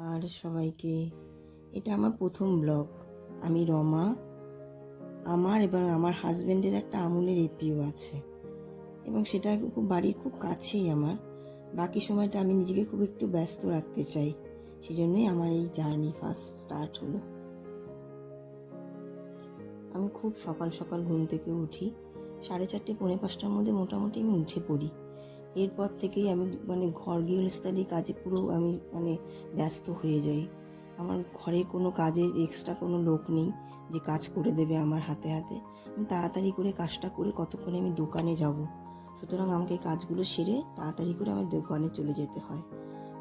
আর সবাইকে, এটা আমার প্রথম ব্লগ। আমি রমা। আমার এবং আমার হাজব্যান্ডের একটা আমুলের এপিও আছে এবং সেটা খুব বাড়ির খুব কাছেই আমার। বাকি সময়টা আমি নিজেকে খুব একটু ব্যস্ত রাখতে চাই, সেই জন্যই আমার এই জার্নি ফার্স্ট স্টার্ট হলো। আমি খুব সকাল সকাল ঘুম থেকে উঠি, 4:30 পৌনে 5টার মধ্যে মোটামুটি আমি উঠে পড়ি। এরপর থেকেই আমি ঘর গৃহস্থালী কাজে পুরো আমি ব্যস্ত হয়ে যাই। আমার ঘরে কোনো কাজের এক্সট্রা কোনো লোক নেই যে কাজ করে দেবে আমার হাতে হাতে। আমি তাড়াতাড়ি করে কাজটা করে কতক্ষণে আমি দোকানে যাব, সুতরাং আমাকে কাজগুলো সেরে তাড়াতাড়ি করে আমার দোকানে চলে যেতে হয়।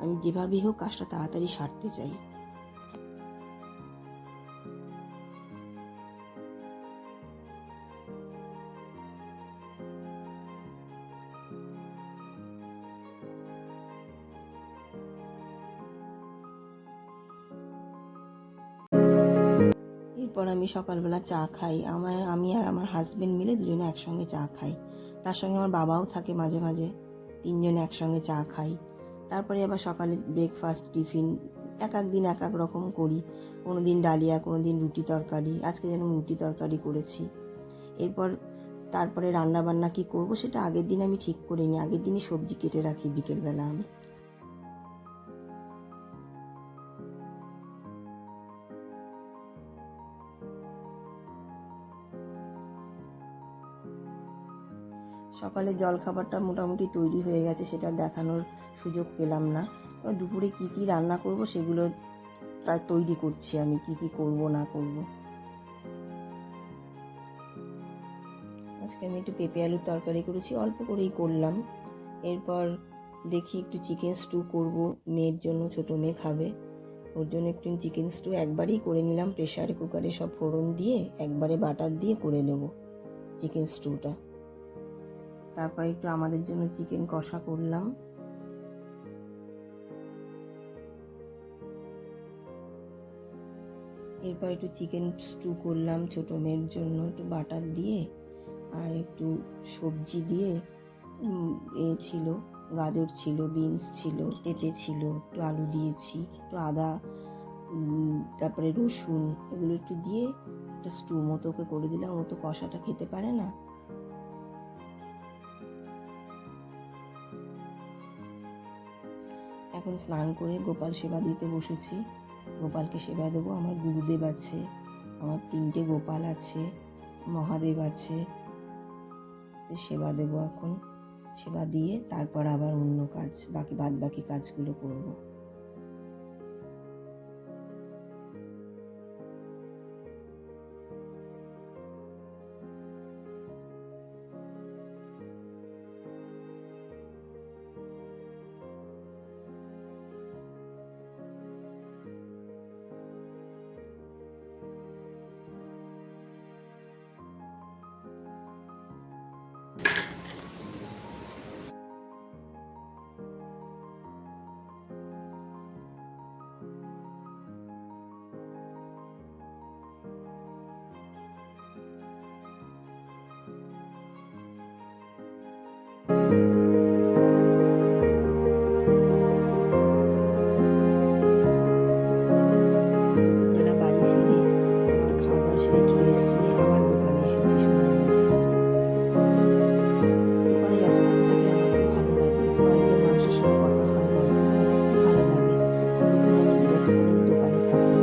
আমি যেভাবেই হোক কাজটা তাড়াতাড়ি সারতে চাই। এরপর আমি সকালবেলা চা খাই। আমি আর আমার হাজব্যান্ড মিলে দুজনে একসঙ্গে চা খাই। তার সঙ্গে আমার বাবাও থাকে মাঝে মাঝে, তিনজনে একসঙ্গে চা খাই। তারপরে আবার সকালে ব্রেকফাস্ট টিফিন এক এক দিন এক এক রকম করি। কোনো দিন ডালিয়া, কোনো দিন রুটি তরকারি। আজকে যেন রুটি তরকারি করেছি। তারপরে রান্না বান্না কী করবো সেটা আগের দিন আমি ঠিক করে নিই। আগের দিনই সবজি কেটে রাখি বিকেলবেলা আমি। সকালে জলখাবারটা মোটামুটি তৈরি হয়ে গেছে, সেটা দেখানোর সুযোগ পেলাম না। এবার দুপুরে কী কী রান্না করব সেগুলো তাই তৈরি করছি আমি, কী কী করব না করব। আজকে আমি একটু পেঁপে আলুর তরকারি করেছি, অল্প করেই করলাম। এরপর দেখি একটু চিকেন স্টু করব মেয়ের জন্য, ছোটো মেয়ে খাবে, ওর জন্য একটু চিকেন স্টু একবারেই করে নিলাম। প্রেশার কুকারে সব ফোড়ন দিয়ে একবারে বাটার দিয়ে করে নেব চিকেন স্টুটা। তারপর একটু আমাদের জন্য চিকেন কষা করলাম। এরপর একটু চিকেন স্টু করলাম ছোটো মেয়ের জন্য, একটু বাটার দিয়ে আর একটু সবজি দিয়ে। ছিল গাজর ছিল, বিনস ছিল, পেঁপে ছিল, একটু আলু দিয়েছি, একটু আদা, তারপরে রসুন, এগুলো একটু দিয়ে একটা স্টু মতো ওকে করে দিলাম। ও তো কষাটা খেতে পারে না। এখন স্নান করে গোপাল সেবা দিতে বসেছি। গোপালকে সেবা দেবো। আমার গুরুদেব আছে, আমার 3টে গোপাল আছে, মহাদেব আছে, সেবা দেবো এখন। সেবা দিয়ে তারপর আবার অন্য কাজ, বাদ বাকি কাজগুলো করবো। বাড়ি ফিরে আমার খাওয়া দাওয়া সেরে একটু রেস্ট নিয়ে আবার দোকানে এসেছি সন্ধ্যাবেলা। দোকানে যতক্ষণ থাকি আমার খুব ভালো লাগে। কয়েকজন মানুষের সঙ্গে কথা হয়, গল্প হয়, খুব ভালো লাগে যতক্ষণ আমি দোকানে থাকি।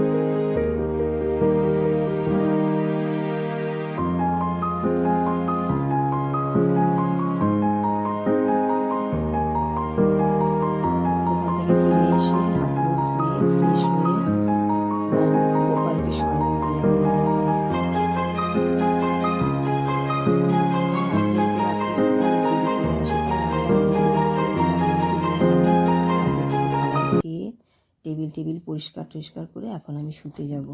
দোকান থেকে ফিরে এসে হাত মুখ ধুয়ে ফ্রেশ হয়ে গোপালকে শয়ন দিলাম। হাজব্যান্ড তো রাত্রে অনেক দেরি করে আসে, তাই আমরা নিজেরা খেয়ে নিলাম। মেয়েদের নিয়ে খাবার খেয়ে টেবিল পরিষ্কার করে এখন আমি শুতে যাব।